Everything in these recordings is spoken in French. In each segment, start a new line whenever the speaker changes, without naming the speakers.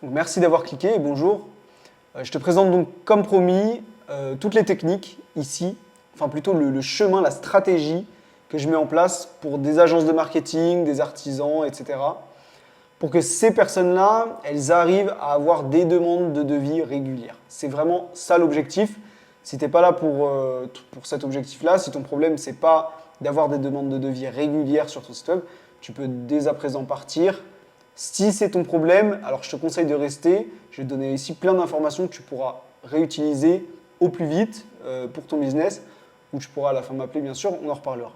Donc, merci d'avoir cliqué et bonjour. Je te présente donc comme promis toutes les techniques ici, enfin plutôt le chemin, la stratégie que je mets en place pour des agences de marketing, des artisans, etc. Pour que ces personnes-là, elles arrivent à avoir des demandes de devis régulières. C'est vraiment ça l'objectif. Si tu n'es pas là pour cet objectif-là, si ton problème, c'est pas d'avoir des demandes de devis régulières sur ton site web, tu peux dès à présent partir. Si c'est ton problème, alors je te conseille de rester. Je vais te donner ici plein d'informations que tu pourras réutiliser au plus vite pour ton business, ou tu pourras à la fin m'appeler, bien sûr, on en reparlera.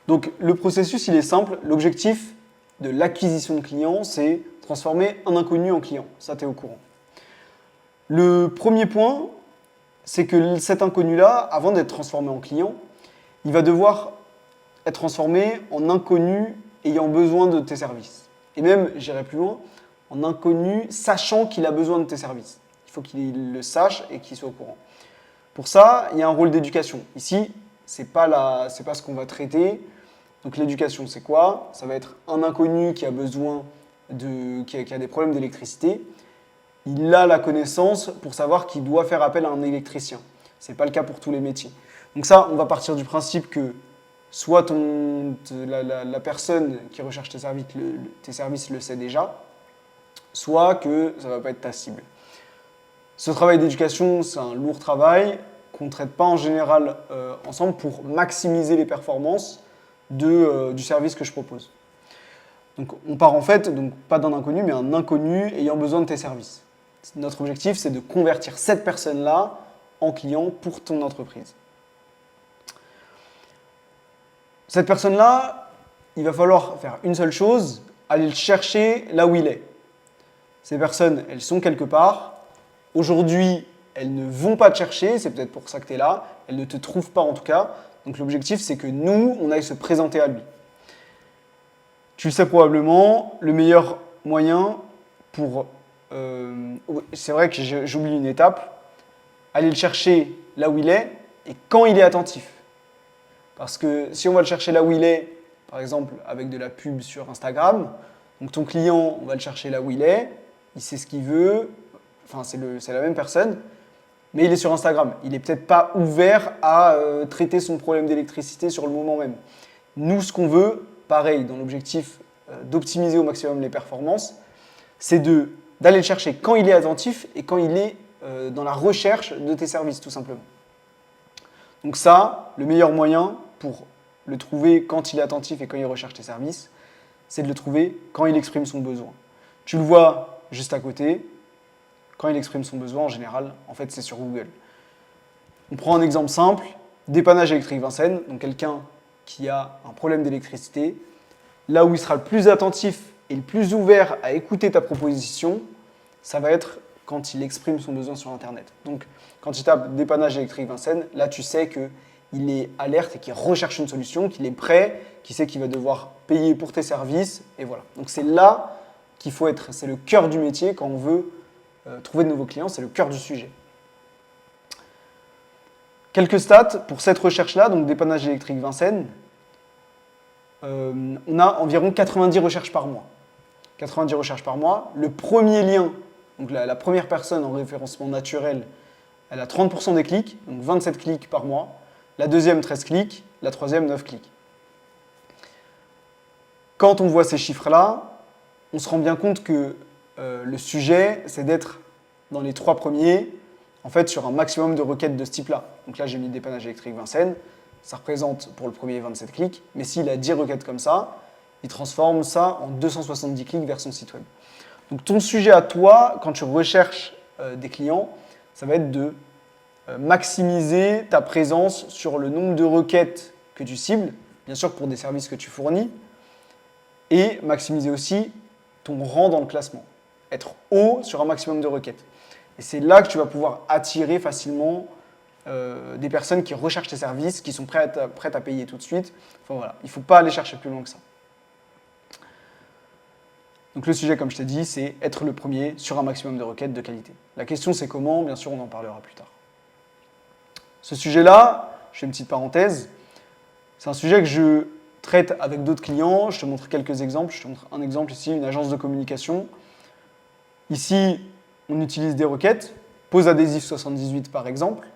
Donc le processus, il est simple. L'objectif de l'acquisition de clients, c'est transformer un inconnu en client. Ça, tu es au courant. Le premier point, c'est que cet inconnu-là, avant d'être transformé en client, il va devoir être transformé en inconnu ayant besoin de tes services. Et même, j'irai plus loin, en inconnu sachant qu'il a besoin de tes services. Il faut qu'il le sache et qu'il soit au courant. Pour ça, il y a un rôle d'éducation. Ici, ce n'est pas ce qu'on va traiter. Donc l'éducation, c'est quoi? Ça va être un inconnu qui a qui a des problèmes d'électricité. Il a la connaissance pour savoir qu'il doit faire appel à un électricien. Ce n'est pas le cas pour tous les métiers. Donc ça, on va partir du principe que soit la personne qui recherche tes services le sait déjà, soit que ça ne va pas être ta cible. Ce travail d'éducation, c'est un lourd travail qu'on ne traite pas en général ensemble pour maximiser les performances du service que je propose. Donc on part en fait, donc pas d'un inconnu, mais un inconnu ayant besoin de tes services. Notre objectif, c'est de convertir cette personne-là en client pour ton entreprise. Cette personne-là, il va falloir faire une seule chose, aller le chercher là où il est. Ces personnes, elles sont quelque part. Aujourd'hui, elles ne vont pas te chercher, c'est peut-être pour ça que tu es là. Elles ne te trouvent pas en tout cas. Donc l'objectif, c'est que nous, on aille se présenter à lui. Tu le sais probablement, le meilleur moyen pour... c'est vrai que j'oublie une étape. Aller le chercher là où il est et quand il est attentif. Parce que si on va le chercher là où il est, par exemple avec de la pub sur Instagram, donc ton client, on va le chercher là où il sait ce qu'il veut, enfin c'est la même personne, mais il est sur Instagram. Il n'est peut-être pas ouvert à traiter son problème d'électricité sur le moment même. Nous, ce qu'on veut, pareil, dans l'objectif d'optimiser au maximum les performances, c'est d'aller le chercher quand il est attentif et quand il est dans la recherche de tes services, tout simplement. Donc ça, le meilleur moyen pour le trouver quand il est attentif et quand il recherche tes services, c'est de le trouver quand il exprime son besoin. Tu le vois juste à côté. Quand il exprime son besoin, en général, en fait, c'est sur Google. On prend un exemple simple, dépannage électrique Vincennes, donc quelqu'un qui a un problème d'électricité. Là où il sera le plus attentif et le plus ouvert à écouter ta proposition, ça va être quand il exprime son besoin sur Internet. Donc, quand tu tapes dépannage électrique Vincennes, là, tu sais qu'il est alerte et qu'il recherche une solution, qu'il est prêt, qu'il sait qu'il va devoir payer pour tes services, et voilà. Donc, c'est là qu'il faut être. C'est le cœur du métier quand on veut trouver de nouveaux clients, c'est le cœur du sujet. Quelques stats pour cette recherche-là, donc dépannage électrique Vincennes. On a environ 90 recherches par mois. 90 recherches par mois. Le premier lien, donc la première personne en référencement naturel, elle a 30% des clics, donc 27 clics par mois. La deuxième, 13 clics. La troisième, 9 clics. Quand on voit ces chiffres-là, on se rend bien compte que le sujet, c'est d'être dans les 3 premiers, en fait, sur un maximum de requêtes de ce type-là. Donc là, j'ai mis dépannage électrique Vincennes. Ça représente pour le premier 27 clics. Mais s'il a 10 requêtes comme ça, il transforme ça en 270 clics vers son site web. Donc ton sujet à toi, quand tu recherches des clients, ça va être de maximiser ta présence sur le nombre de requêtes que tu cibles, bien sûr pour des services que tu fournis, et maximiser aussi ton rang dans le classement. Être haut sur un maximum de requêtes. Et c'est là que tu vas pouvoir attirer facilement des personnes qui recherchent tes services, qui sont prêtes à payer tout de suite. Enfin, voilà. Il ne faut pas aller chercher plus loin que ça. Donc le sujet, comme je t'ai dit, c'est être le premier sur un maximum de requêtes de qualité. La question, c'est comment? Bien sûr, on en parlera plus tard. Ce sujet-là, je fais une petite parenthèse, c'est un sujet que je traite avec d'autres clients. Je te montre quelques exemples. Je te montre un exemple ici, une agence de communication. Ici, on utilise des requêtes, pose adhésif 78 par exemple,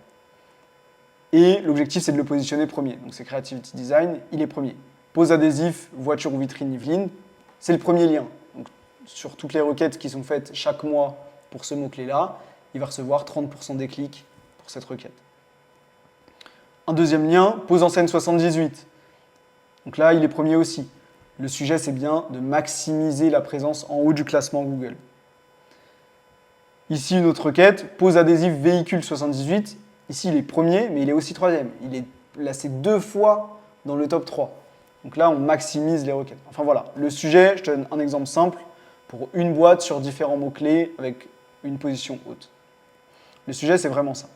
et l'objectif c'est de le positionner premier. Donc c'est Creativity Design, il est premier. Pose adhésif, voiture ou vitrine Yveline, c'est le premier lien. Donc, sur toutes les requêtes qui sont faites chaque mois pour ce mot-clé-là, il va recevoir 30% des clics pour cette requête. Un deuxième lien, pose enseigne 78. Donc là, il est premier aussi. Le sujet, c'est bien de maximiser la présence en haut du classement Google. Ici, une autre requête, pose adhésif véhicule 78. Ici, il est premier, mais il est aussi troisième. Il est placé 2 fois dans le top 3. Donc là, on maximise les requêtes. Enfin voilà, le sujet, je te donne un exemple simple, pour une boîte sur différents mots-clés avec une position haute. Le sujet, c'est vraiment ça.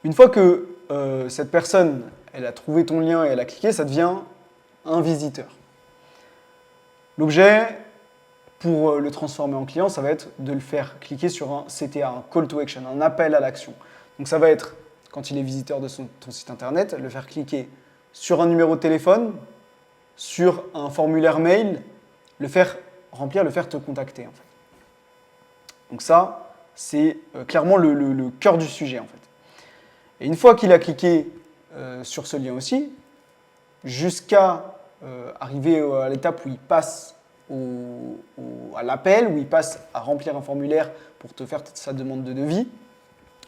Une fois que cette personne, elle a trouvé ton lien et elle a cliqué, ça devient un visiteur. L'objet, pour le transformer en client, ça va être de le faire cliquer sur un CTA, un call to action, un appel à l'action. Donc ça va être, quand il est visiteur de ton site internet, le faire cliquer sur un numéro de téléphone, sur un formulaire mail, le faire remplir, le faire te contacter. En fait. Donc ça, c'est clairement le cœur du sujet. En fait. Et une fois qu'il a cliqué sur ce lien aussi, jusqu'à arriver à l'étape où il passe à l'appel, où il passe à remplir un formulaire pour te faire sa demande de devis,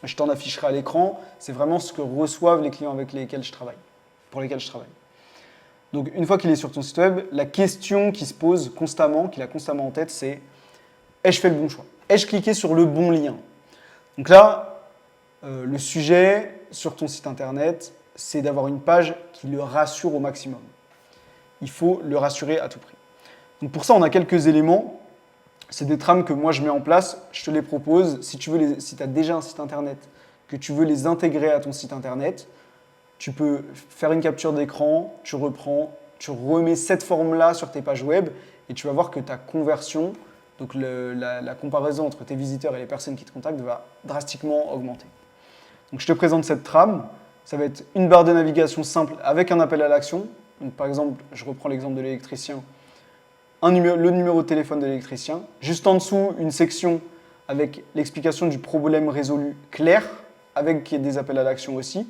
je t'en afficherai à l'écran. C'est vraiment ce que reçoivent les clients avec lesquels je travaille, pour lesquels je travaille. Donc, une fois qu'il est sur ton site web, la question qui se pose constamment, qu'il a constamment en tête, c'est ai-je fait le bon choix? Ai-je cliqué sur le bon lien? Donc là, le sujet sur ton site internet, c'est d'avoir une page qui le rassure au maximum. Il faut le rassurer à tout prix. Donc pour ça, on a quelques éléments. C'est des trames que moi je mets en place, je te les propose. Si tu as déjà un site internet, que tu veux les intégrer à ton site internet, tu peux faire une capture d'écran, tu reprends, tu remets cette forme-là sur tes pages web et tu vas voir que ta conversion, donc la comparaison entre tes visiteurs et les personnes qui te contactent va drastiquement augmenter. Donc je te présente cette trame. Ça va être une barre de navigation simple avec un appel à l'action. Donc par exemple, je reprends l'exemple de l'électricien. Le numéro de téléphone de l'électricien. Juste en dessous, une section avec l'explication du problème résolu clair, avec des appels à l'action aussi,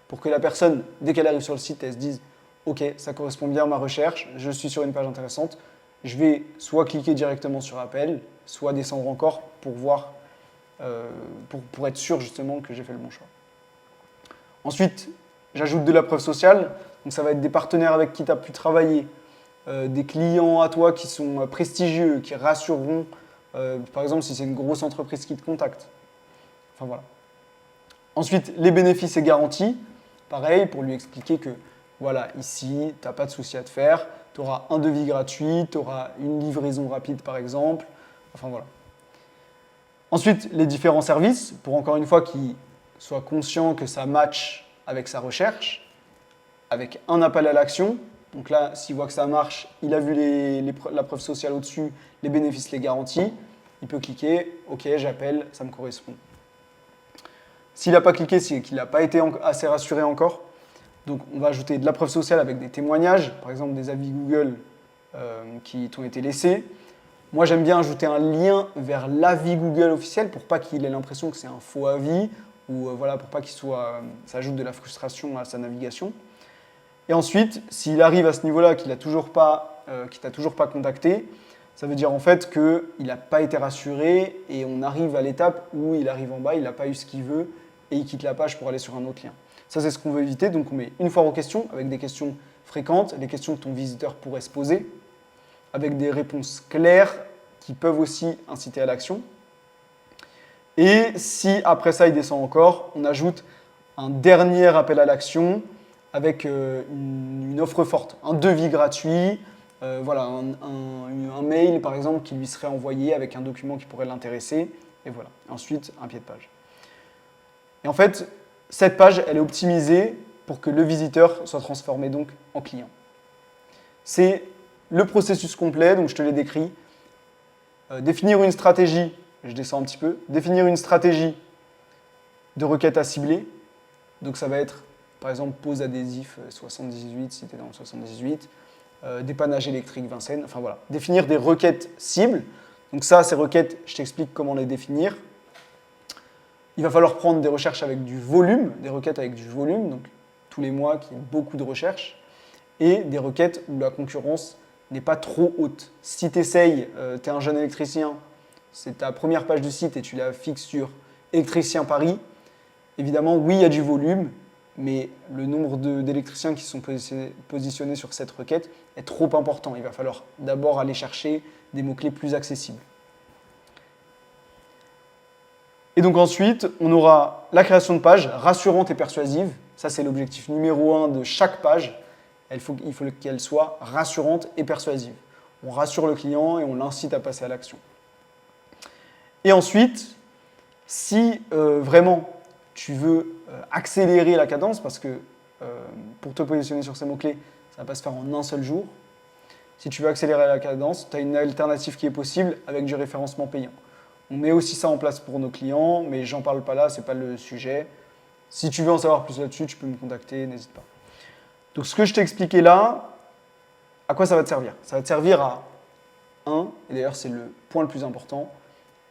pour que la personne, dès qu'elle arrive sur le site, elle se dise « Ok, ça correspond bien à ma recherche, je suis sur une page intéressante, je vais soit cliquer directement sur appel, soit descendre encore pour voir, pour être sûr justement que j'ai fait le bon choix. » Ensuite, j'ajoute de la preuve sociale, donc ça va être des partenaires avec qui tu as pu travailler, des clients à toi qui sont prestigieux, qui rassureront, par exemple si c'est une grosse entreprise qui te contacte. Enfin voilà. Ensuite, les bénéfices et garanties, pareil, pour lui expliquer que voilà, ici, tu n'as pas de souci à te faire, tu auras un devis gratuit, tu auras une livraison rapide par exemple, enfin voilà. Ensuite, les différents services, pour encore une fois qu'il soit conscient que ça match avec sa recherche, avec un appel à l'action. Donc là, s'il voit que ça marche, il a vu la preuve sociale au-dessus, les bénéfices, les garanties, il peut cliquer, ok, j'appelle, ça me correspond. S'il n'a pas cliqué, c'est qu'il n'a pas été assez rassuré encore. Donc on va ajouter de la preuve sociale avec des témoignages, par exemple des avis Google qui t'ont été laissés. Moi, j'aime bien ajouter un lien vers l'avis Google officiel pour pas qu'il ait l'impression que c'est un faux avis ou voilà, pour pas ça ajoute de la frustration à sa navigation. Et ensuite, s'il arrive à ce niveau-là, qu'il t'a toujours pas contacté, ça veut dire en fait qu'il n'a pas été rassuré et on arrive à l'étape où il arrive en bas, il n'a pas eu ce qu'il veut et il quitte la page pour aller sur un autre lien. Ça, c'est ce qu'on veut éviter. Donc, on met une foire aux questions avec des questions fréquentes, les questions que ton visiteur pourrait se poser, avec des réponses claires qui peuvent aussi inciter à l'action. Et si après ça, il descend encore, on ajoute un dernier appel à l'action avec une offre forte, un devis gratuit, voilà, un mail par exemple qui lui serait envoyé avec un document qui pourrait l'intéresser, et voilà. Ensuite, un pied de page. Et en fait, cette page, elle est optimisée pour que le visiteur soit transformé donc en client. C'est le processus complet, donc je te l'ai décrit. Définir une stratégie, je descends un petit peu, définir une stratégie de requête à cibler, donc ça va être par exemple, pose adhésif 78 si tu es dans le 78, dépannage électrique Vincennes, enfin voilà. Définir des requêtes cibles. Donc ça, ces requêtes, je t'explique comment les définir. Il va falloir prendre des recherches avec du volume, des requêtes avec du volume, donc tous les mois qu'il y ait beaucoup de recherches, et des requêtes où la concurrence n'est pas trop haute. Si tu essayes, tu es un jeune électricien, c'est ta première page du site et tu la fixes sur électricien Paris, évidemment, oui, il y a du volume, mais le nombre d'électriciens qui sont positionnés sur cette requête est trop important. Il va falloir d'abord aller chercher des mots-clés plus accessibles. Et donc ensuite, on aura la création de pages rassurante et persuasive. Ça, c'est l'objectif numéro 1 de chaque page. Il faut qu'elle soit rassurante et persuasive. On rassure le client et on l'incite à passer à l'action. Et ensuite, si vraiment tu veux accélérer la cadence, parce que pour te positionner sur ces mots-clés, ça ne va pas se faire en un seul jour. Si tu veux accélérer la cadence, tu as une alternative qui est possible avec du référencement payant. On met aussi ça en place pour nos clients, mais j'en parle pas là, ce n'est pas le sujet. Si tu veux en savoir plus là-dessus, tu peux me contacter, n'hésite pas. Donc ce que je t'ai expliqué là, à quoi ça va te servir? Ça va te servir à, et d'ailleurs c'est le point le plus important,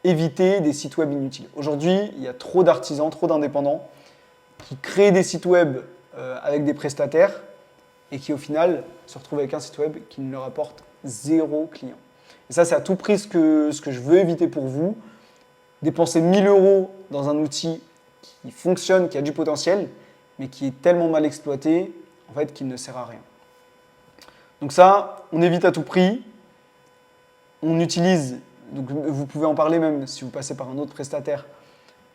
éviter des sites web inutiles. Aujourd'hui, il y a trop d'artisans, trop d'indépendants qui créent des sites web avec des prestataires et qui au final se retrouvent avec un site web qui ne leur apporte 0 client. Et ça, c'est à tout prix ce que je veux éviter pour vous. Dépenser 1000 € dans un outil qui fonctionne, qui a du potentiel, mais qui est tellement mal exploité, en fait, qu'il ne sert à rien. Donc ça, on évite à tout prix. On utilise, donc vous pouvez en parler même si vous passez par un autre prestataire,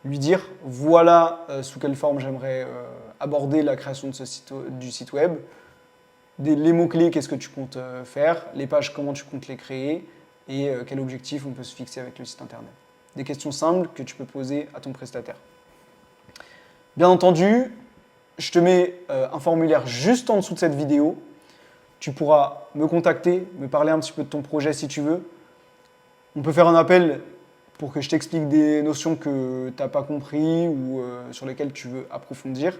lui dire voilà sous quelle forme j'aimerais aborder la création de du site web, les mots-clés, qu'est-ce que tu comptes faire, les pages, comment tu comptes les créer et quel objectif on peut se fixer avec le site internet. Des questions simples que tu peux poser à ton prestataire. Bien entendu, je te mets un formulaire juste en dessous de cette vidéo. Tu pourras me contacter, me parler un petit peu de ton projet si tu veux. On peut faire un appel pour que je t'explique des notions que tu n'as pas compris ou sur lesquelles tu veux approfondir.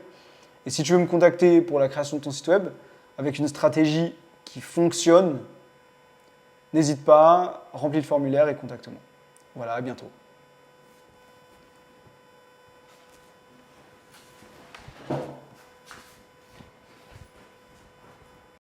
Et si tu veux me contacter pour la création de ton site web avec une stratégie qui fonctionne, n'hésite pas, remplis le formulaire et contacte-moi. Voilà, à bientôt.